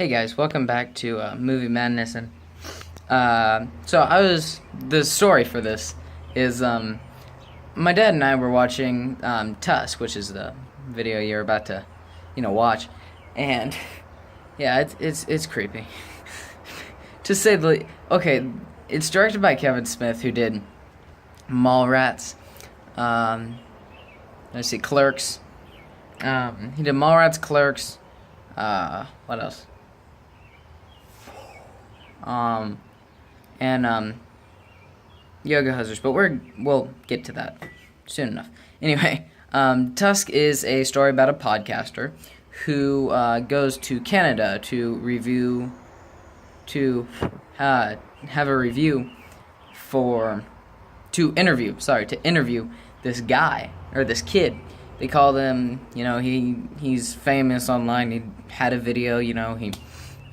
Hey guys, welcome back to Movie Madness. And the story for this is my dad and I were watching Tusk, which is the video you're about to, watch, and yeah, it's creepy to say the least. Okay, it's directed by Kevin Smith, who did Mallrats. Let's see, Clerks. He did Mallrats, Clerks. What else? And Yoga Hosers, but we'll get to that soon enough. Anyway, Tusk is a story about a podcaster who goes to Canada to have a review to interview this guy or this kid. They call him, he's famous online. He had a video, he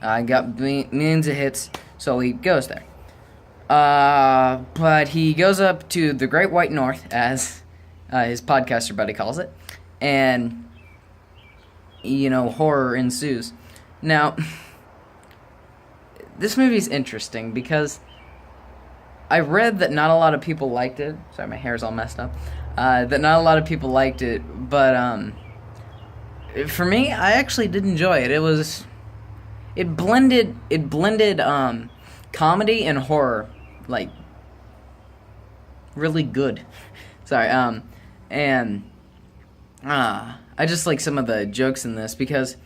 got millions of hits, so he goes there. But he goes up to the Great White North, as his podcaster buddy calls it, and, horror ensues. Now, this movie's interesting because I read that not a lot of people liked it. Sorry, my hair's all messed up. That not a lot of people liked it, but for me, I actually did enjoy it. It blended comedy and horror, like, really good. Sorry, and I just like some of the jokes in this because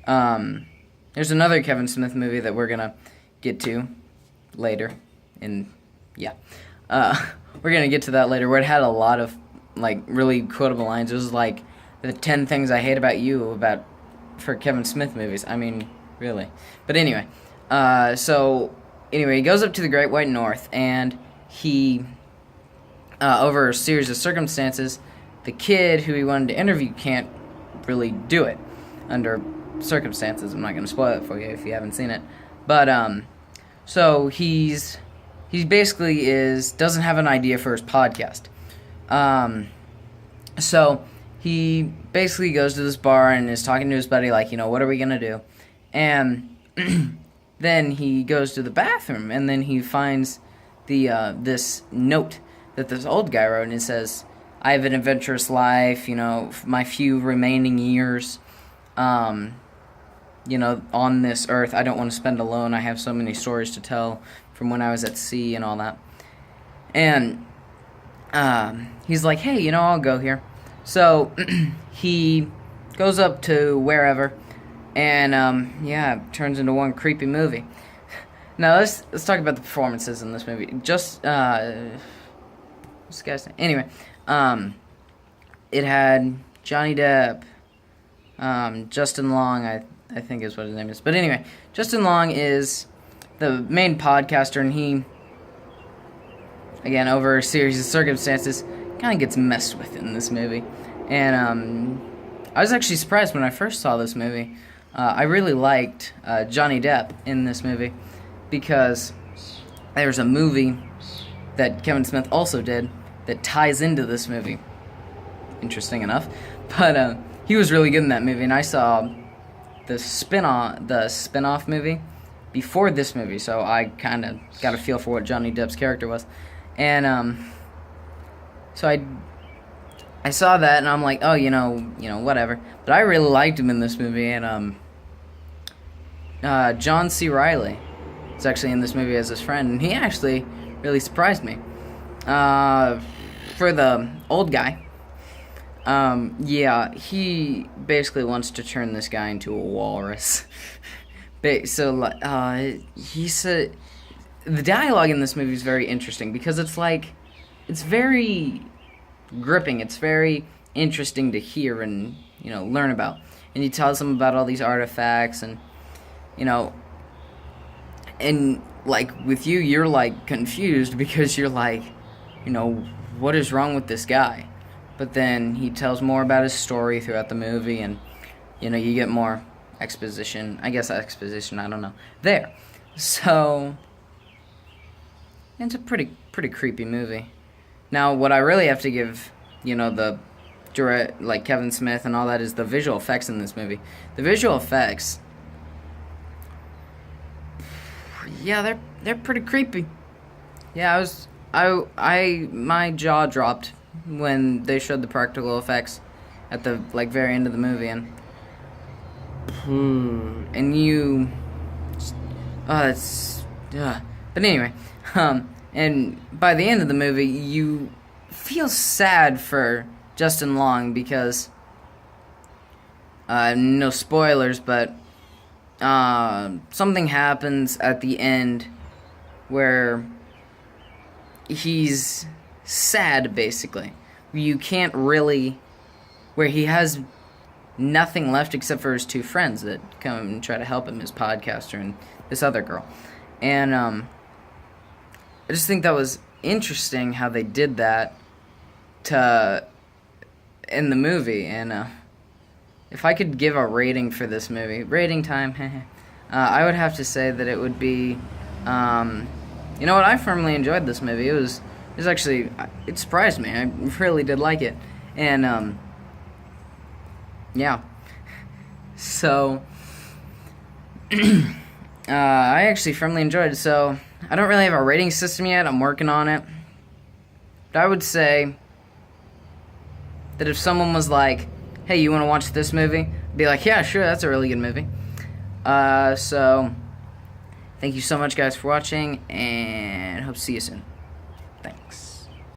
there's another Kevin Smith movie that we're gonna get to later, and yeah, we're gonna get to that later, where it had a lot of like really quotable lines. It was like the 10 things I hate about you for Kevin Smith movies. I mean, really. But anyway, he goes up to the Great White North, and he, over a series of circumstances, the kid who he wanted to interview can't really do it under circumstances. I'm not going to spoil it for you if you haven't seen it. But, so he's basically doesn't have an idea for his podcast. So he basically goes to this bar and is talking to his buddy, like, what are we going to do? And then he goes to the bathroom, and then he finds this note that this old guy wrote, and it says, I have an adventurous life, my few remaining years, on this earth. I don't want to spend alone. I have so many stories to tell from when I was at sea and all that. And he's like, hey, I'll go here. So he goes up to wherever, and it turns into one creepy movie. Now let's talk about the performances in this movie. Just what's this guy's name? Anyway, it had Johnny Depp, Justin Long, I think is what his name is. But anyway, Justin Long is the main podcaster, and he, again, over a series of circumstances, kind of gets messed with in this movie. And I was actually surprised when I first saw this movie. I really liked Johnny Depp in this movie because there's a movie that Kevin Smith also did that ties into this movie. Interesting enough. But he was really good in that movie, and I saw the spin-off movie before this movie, so I kind of got a feel for what Johnny Depp's character was. And so I saw that, and I'm like, oh, whatever. But I really liked him in this movie, and John C. Reilly is actually in this movie as his friend, and he actually really surprised me. For the old guy, he basically wants to turn this guy into a walrus. So, he said, the dialogue in this movie is very interesting because it's very gripping. It's very interesting to hear and, learn about. And he tells him about all these artifacts and, and, like, with you, you're, like, confused because you're like, what is wrong with this guy? But then he tells more about his story throughout the movie, and, you get more exposition. I don't know. There. So, it's a pretty creepy movie. Now, what I really have to give, the direct, like Kevin Smith and all that, is the visual effects in this movie. The visual effects yeah, they're pretty creepy. Yeah, my jaw dropped when they showed the practical effects at the like very end of the movie, and you, it's, but anyway, and by the end of the movie, you feel sad for Justin Long because, no spoilers, but something happens at the end where he's sad, basically. You can't really, where he has nothing left except for his two friends that come and try to help him, his podcaster and this other girl. And I just think that was interesting how they did that in the movie. And if I could give a rating for this movie, rating time, I would have to say that it would be, you know what, I firmly enjoyed this movie. It was actually, it surprised me. I really did like it. And, yeah. So, I actually firmly enjoyed it. So, I don't really have a rating system yet. I'm working on it. But I would say that if someone was like, hey, you want to watch this movie? I'd be like, yeah, sure, that's a really good movie. So, thank you so much, guys, for watching, and hope to see you soon. Thanks.